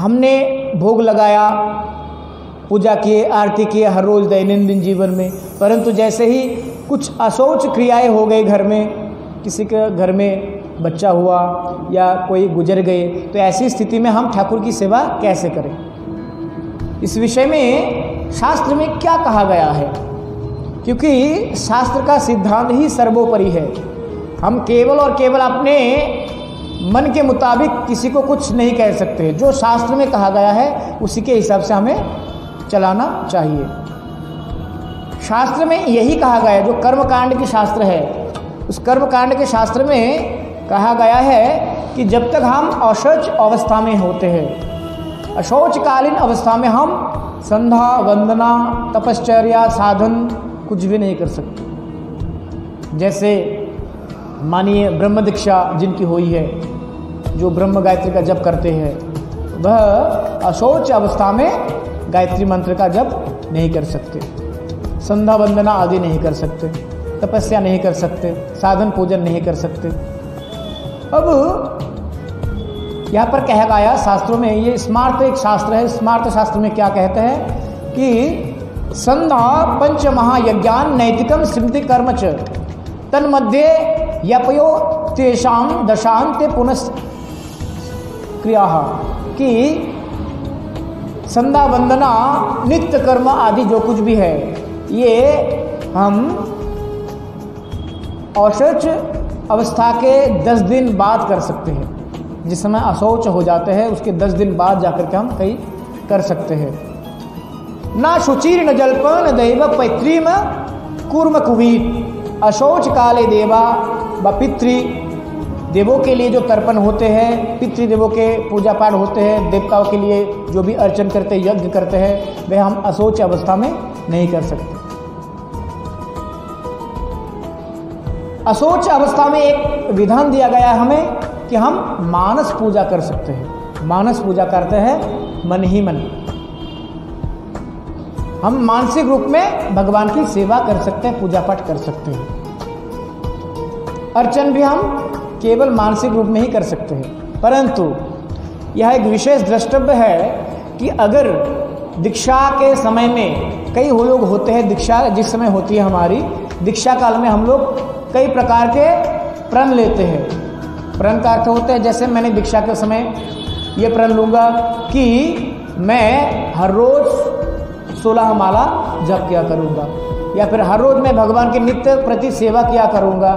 हमने भोग लगाया, पूजा किए, आरती किए हर रोज़ दैनंदिन जीवन में, परंतु जैसे ही कुछ अशौच क्रियाएं हो गई घर में, किसी के घर में बच्चा हुआ या कोई गुजर गए, तो ऐसी स्थिति में हम ठाकुर की सेवा कैसे करें? इस विषय में शास्त्र में क्या कहा गया है? क्योंकि शास्त्र का सिद्धांत ही सर्वोपरि है। हम केवल और केवल अपने मन के मुताबिक किसी को कुछ नहीं कह सकते। जो शास्त्र में कहा गया है उसी के हिसाब से हमें चलाना चाहिए। शास्त्र में यही कहा गया है, जो कर्मकांड की शास्त्र है, उस कर्मकांड के शास्त्र में कहा गया है कि जब तक हम अशौच अवस्था में होते हैं, अशौचकालीन अवस्था में हम संध्या वंदना तपश्चर्या साधन कुछ भी नहीं कर सकते। जैसे मानिए ब्रह्म दीक्षा जिनकी हुई है, जो ब्रह्म गायत्री का जप करते हैं, वह अशौच अवस्था में गायत्री मंत्र का जप नहीं कर सकते, संध्या वंदना आदि नहीं कर सकते, तपस्या नहीं कर सकते, साधन पूजन नहीं कर सकते। अब यहाँ पर कहा गया शास्त्रों में, ये स्मार्त एक शास्त्र है, स्मार्त शास्त्र में क्या कहते हैं कि संध्या पंच महायज्ञान नैतिकम स्मृति कर्म च तन्मध्ये यपयो तेषाम दशांते पुनः क्रिया, कि संध्या वंदना नित्य कर्म आदि जो कुछ भी है, ये हम अशौच अवस्था के 10 दिन बाद कर सकते हैं। जिस समय अशौच हो जाते हैं उसके 10 दिन बाद जाकर के हम कहीं कर सकते हैं। ना शुचिर न जल्पन दैव पैतृम कूर्म कुवीत, अशौच काले देवा व पितृ देवों के लिए जो तर्पण होते हैं, पितृदेवों के पूजा पाठ होते हैं, देवताओं के लिए जो भी अर्चन करते हैं, यज्ञ करते हैं, वे हम अशौच अवस्था में नहीं कर सकते। अशौच अवस्था में एक विधान दिया गया है हमें कि हम मानस पूजा कर सकते हैं। मानस पूजा करते हैं मन ही मन, हम मानसिक रूप में भगवान की सेवा कर सकते हैं, पूजा पाठ कर सकते हैं। अर्चन भी हम केवल मानसिक रूप में ही कर सकते हैं। परंतु यह एक विशेष द्रष्टव्य है कि अगर दीक्षा के समय में कई लोग होते हैं, दीक्षा जिस समय होती है हमारी दीक्षा काल में, हम लोग कई प्रकार के प्रण लेते हैं। प्रण का अर्थ होता है, जैसे मैंने दीक्षा के समय ये प्रण लूँगा कि मैं हर रोज़ 16 माला जप किया करूँगा, या फिर हर रोज़ मैं भगवान के नित्य प्रति सेवा किया करूँगा,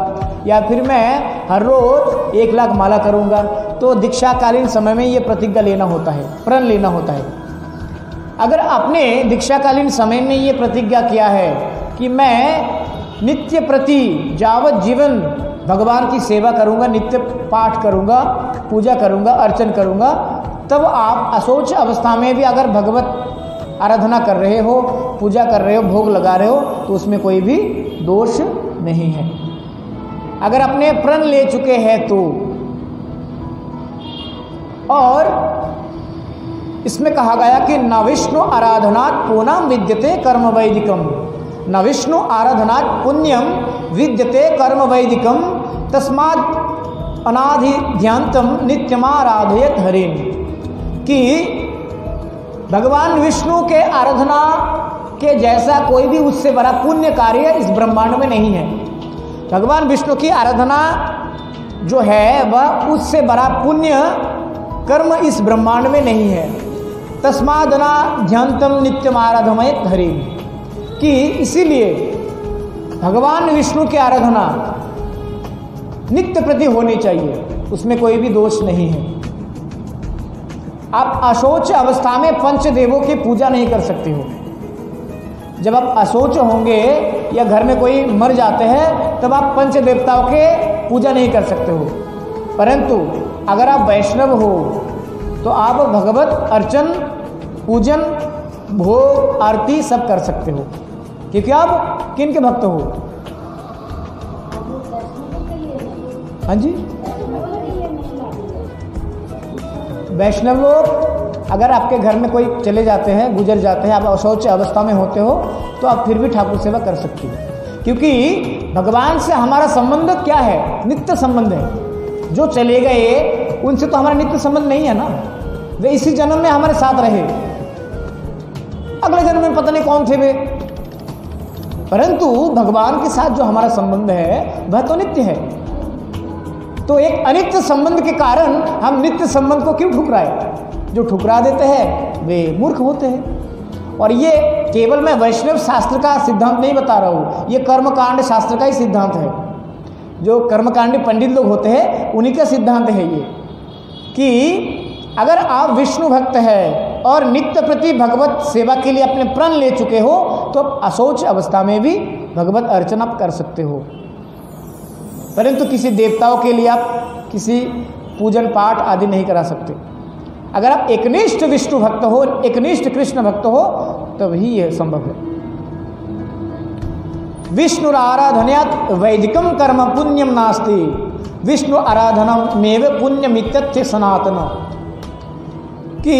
या फिर मैं हर रोज़ 1 लाख माला करूँगा। तो दीक्षाकालीन समय में ये प्रतिज्ञा लेना होता है, प्रण लेना होता है। अगर आपने दीक्षाकालीन समय में ये प्रतिज्ञा किया है कि मैं नित्य प्रति जावत जीवन भगवान की सेवा करूँगा, नित्य पाठ करूँगा, पूजा करूँगा, अर्चन करूँगा, तब आप अशौच अवस्था में भी अगर भगवत आराधना कर रहे हो, पूजा कर रहे हो, भोग लगा रहे हो, तो उसमें कोई भी दोष नहीं है। अगर अपने प्रण ले चुके हैं तो। और इसमें कहा गया कि न विष्णु आराधनात् पुण्यम विद्यते कर्म वैदिकम, न विष्णु आराधनात् पुण्यम विद्यते कर्म वैदिकम, तस्मात् अनाधिध्यांतम नित्यमाराधयत हरिन, कि भगवान विष्णु के आराधना के जैसा कोई भी उससे बड़ा पुण्य कार्य इस ब्रह्मांड में नहीं है। भगवान विष्णु की आराधना जो है वह उससे बड़ा पुण्य कर्म इस ब्रह्मांड में नहीं है। तस्मादना ध्यानतम नित्यम आराधमयत हरि, कि इसीलिए भगवान विष्णु की आराधना नित्य प्रति होनी चाहिए, उसमें कोई भी दोष नहीं है। आप अशौच अवस्था में पंचदेवों की पूजा नहीं कर सकते हो। जब आप अशौच होंगे या घर में कोई मर जाते हैं तब आप पंच देवताओं के पूजा नहीं कर सकते हो। परंतु अगर आप वैष्णव हो तो आप भगवत अर्चन, पूजन, भोग, आरती सब कर सकते हो, क्योंकि आप किन के भक्त हो? हाँ जी, वैष्णव लोग अगर आपके घर में कोई चले जाते हैं, गुजर जाते हैं, आप अशौच अवस्था में होते हो, तो आप फिर भी ठाकुर सेवा कर सकते हो, क्योंकि भगवान से हमारा संबंध क्या है? नित्य संबंध है। जो चले गए उनसे तो हमारा नित्य संबंध नहीं है ना। वे इसी जन्म में हमारे साथ रहे, अगले जन्म में पता नहीं कौन थे वे, परंतु भगवान के साथ जो हमारा संबंध है वह तो नित्य है। तो एक अनित्य संबंध के कारण हम नित्य संबंध को क्यों ठुकराए? जो ठुकरा देते हैं वे मूर्ख होते हैं। और ये केवल मैं वैष्णव शास्त्र का सिद्धांत नहीं बता रहा हूँ, ये कर्मकांड शास्त्र का ही सिद्धांत है। जो कर्मकांडी पंडित लोग होते हैं उन्हीं का सिद्धांत है ये, कि अगर आप विष्णु भक्त हैं और नित्य प्रति भगवत सेवा के लिए अपने प्रण ले चुके हो तो आप अशौच अवस्था में भी भगवत अर्चना कर सकते हो, परंतु किसी देवताओं के लिए आप किसी पूजन पाठ आदि नहीं करा सकते। अगर आप एकनिष्ठ विष्णु भक्त हो, एकनिष्ठ कृष्ण भक्त हो, तभी यह संभव है। विष्णु आराधनयात वैदिकम कर्म पुण्यम नास्ति, विष्णु आराधनम मेव पुण्यमित्यर्थ सनातन। कि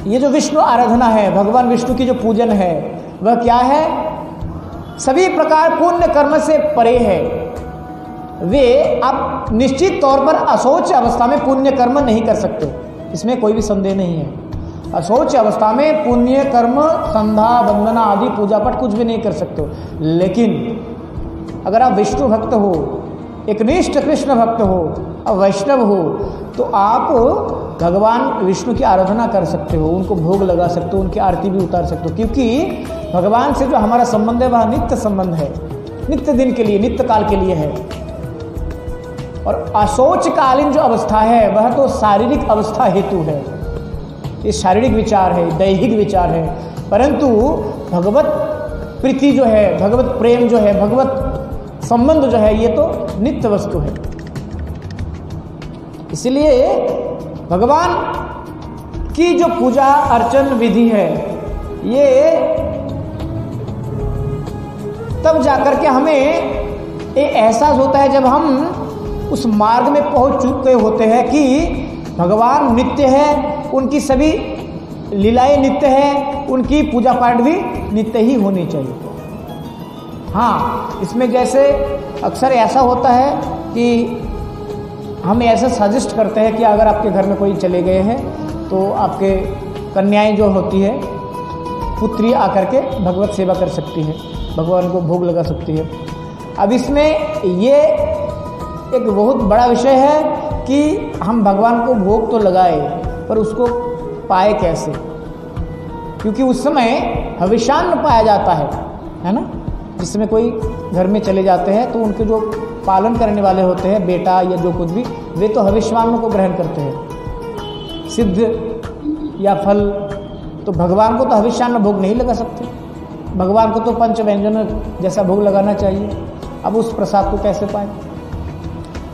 ये जो विष्णु आराधना है, भगवान विष्णु की जो पूजन है, वह क्या है? सभी प्रकार पुण्य कर्म से परे है। वे आप निश्चित तौर पर अशौच अवस्था में पुण्य कर्म नहीं कर सकते, इसमें कोई भी संदेह नहीं है। अशौच अवस्था में पुण्य कर्म, संध्या वंदना आदि पूजा पाठ कुछ भी नहीं कर सकते हो। लेकिन अगर आप विष्णु भक्त हो, एकनिष्ठ कृष्ण भक्त हो, अब वैष्णव हो, तो आप भगवान विष्णु की आराधना कर सकते हो, उनको भोग लगा सकते हो, उनकी आरती भी उतार सकते हो, क्योंकि भगवान से जो हमारा संबंध है वह नित्य संबंध है, नित्य दिन के लिए, नित्य काल के लिए है। और अशौचकालीन जो अवस्था है वह तो शारीरिक अवस्था हेतु है, ये शारीरिक विचार है, दैहिक विचार है, परंतु भगवत प्रीति जो है, भगवत प्रेम जो है, भगवत संबंध जो है, ये तो नित्य वस्तु है। इसलिए भगवान की जो पूजा अर्चन विधि है, ये तब जाकर के हमें एक एहसास होता है जब हम उस मार्ग में पहुंच चुके होते हैं कि भगवान नित्य है, उनकी सभी लीलाएं नित्य है, उनकी पूजा पाठ भी नित्य ही होनी चाहिए। हाँ, इसमें जैसे अक्सर ऐसा होता है कि हम ऐसा सजेस्ट करते हैं कि अगर आपके घर में कोई चले गए हैं तो आपके कन्याएं जो होती है, पुत्री आकर के भगवत सेवा कर सकती है, भगवान को भोग लगा सकती है। अब इसमें ये एक बहुत बड़ा विषय है कि हम भगवान को भोग तो लगाए पर उसको पाए कैसे, क्योंकि उस समय हविष्यान्न पाया जाता है ना। जिसमें कोई घर में चले जाते हैं तो उनके जो पालन करने वाले होते हैं, बेटा या जो कुछ भी, वे तो हविष्यान्न को ग्रहण करते हैं, सिद्ध या फल। तो भगवान को तो हविष्यान्न भोग नहीं लगा सकते, भगवान को तो पंच व्यंजन जैसा भोग लगाना चाहिए। अब उस प्रसाद को कैसे पाए?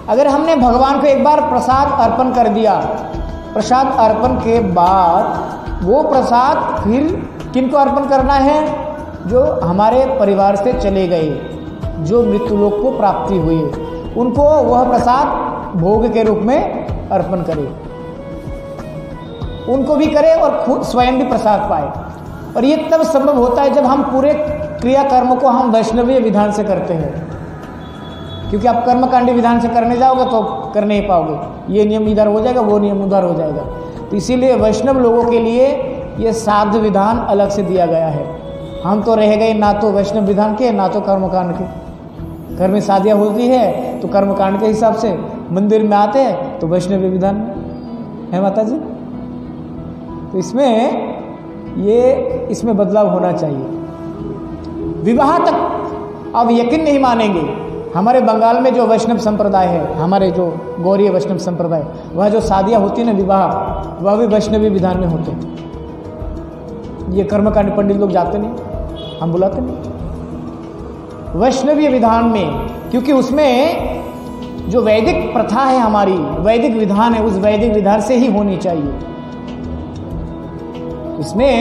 अगर हमने भगवान को एक बार प्रसाद अर्पण कर दिया, प्रसाद अर्पण के बाद वो प्रसाद फिर किनको अर्पण करना है? जो हमारे परिवार से चले गए, जो मृत्युलोक को प्राप्ति हुई, उनको वह प्रसाद भोग के रूप में अर्पण करे, उनको भी करे और खुद स्वयं भी प्रसाद पाए। और ये तब संभव होता है जब हम पूरे क्रियाकर्म को हम वैष्णवीय विधान से करते हैं, क्योंकि आप कर्मकांडी विधान से करने जाओगे तो कर नहीं पाओगे, ये नियम इधर हो जाएगा, वो नियम उधर हो जाएगा। तो इसीलिए वैष्णव लोगों के लिए ये साध्य विधान अलग से दिया गया है। हम तो रह गए ना तो वैष्णव विधान के ना तो कर्मकांड के। घर में शादियाँ होती है तो कर्मकांड के हिसाब से, मंदिर में आते हैं तो वैष्णव विधान है माता जी। तो इसमें बदलाव होना चाहिए। विवाह तक अब यकीन नहीं मानेंगे, हमारे बंगाल में जो वैष्णव संप्रदाय है, हमारे जो गौरीय वैष्णव संप्रदाय, वह जो शादियाँ होती है ना, विवाह, वह भी वैष्णवी विधान में होते हैं। ये कर्मकांड पंडित लोग जाते नहीं, हम बुलाते नहीं, वैष्णवीय विधान में, क्योंकि उसमें जो वैदिक प्रथा है, हमारी वैदिक विधान है, उस वैदिक विधान से ही होनी चाहिए। इसमें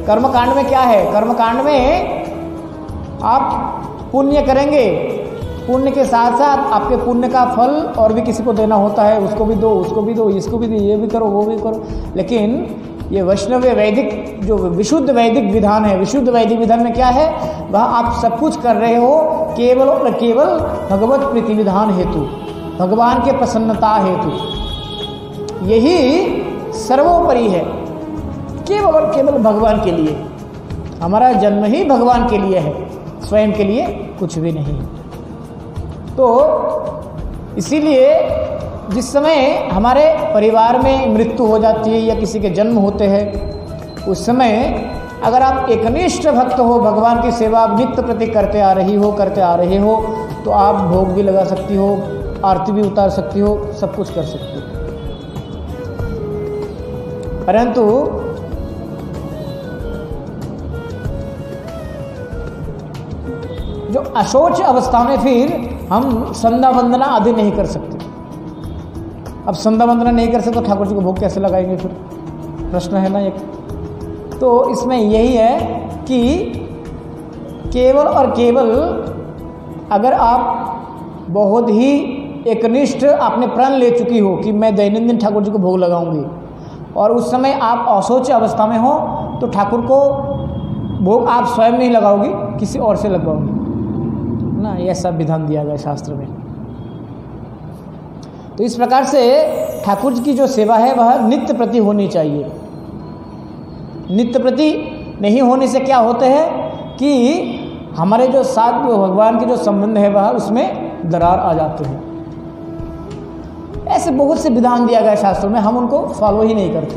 कर्मकांड में क्या है? कर्मकांड में आप पुण्य करेंगे, पुण्य के साथ साथ आपके पुण्य का फल और भी किसी को देना होता है, उसको भी दो, उसको भी दो, इसको भी दो, ये भी करो, वो भी करो। लेकिन ये वैष्णव वैदिक जो विशुद्ध वैदिक विधान है, विशुद्ध वैदिक विधान में क्या है? वह आप सब कुछ कर रहे हो केवल और केवल भगवत प्रीति विधान हेतु, भगवान के प्रसन्नता हेतु। यही सर्वोपरि है, केवल और केवल भगवान के लिए। हमारा जन्म ही भगवान के लिए है, स्वयं के लिए कुछ भी नहीं। तो इसीलिए जिस समय हमारे परिवार में मृत्यु हो जाती है या किसी के जन्म होते हैं, उस समय अगर आप एकनिष्ठ भक्त हो, भगवान की सेवा आप नित्य प्रति करते आ रहे हो, तो आप भोग भी लगा सकती हो, आरती भी उतार सकती हो, सब कुछ कर सकती हो। परंतु जो अशोच अवस्था में फिर हम संध्या वंदना आदि नहीं कर सकते। अब संध्या वंदना नहीं कर सकते तो ठाकुर जी को भोग कैसे लगाएंगे, फिर प्रश्न है ना एक। तो इसमें यही है कि केवल और केवल अगर आप बहुत ही एकनिष्ठ आपने प्रण ले चुकी हो कि मैं दैनंदिन ठाकुर जी को भोग लगाऊंगी, और उस समय आप अशोच अवस्था में हो, तो ठाकुर को भोग आप स्वयं नहीं लगाओगी, किसी और से लगवाओगी ना। यह सब विधान दिया गया शास्त्र में। तो इस प्रकार से ठाकुर जी की जो सेवा है वह नित्य प्रति होनी चाहिए। नित्य प्रति नहीं होने से क्या होते हैं कि हमारे जो साथ भगवान के जो संबंध है वह उसमें दरार आ जाते हैं। ऐसे बहुत से विधान दिया गया शास्त्रों में, हम उनको फॉलो ही नहीं करते।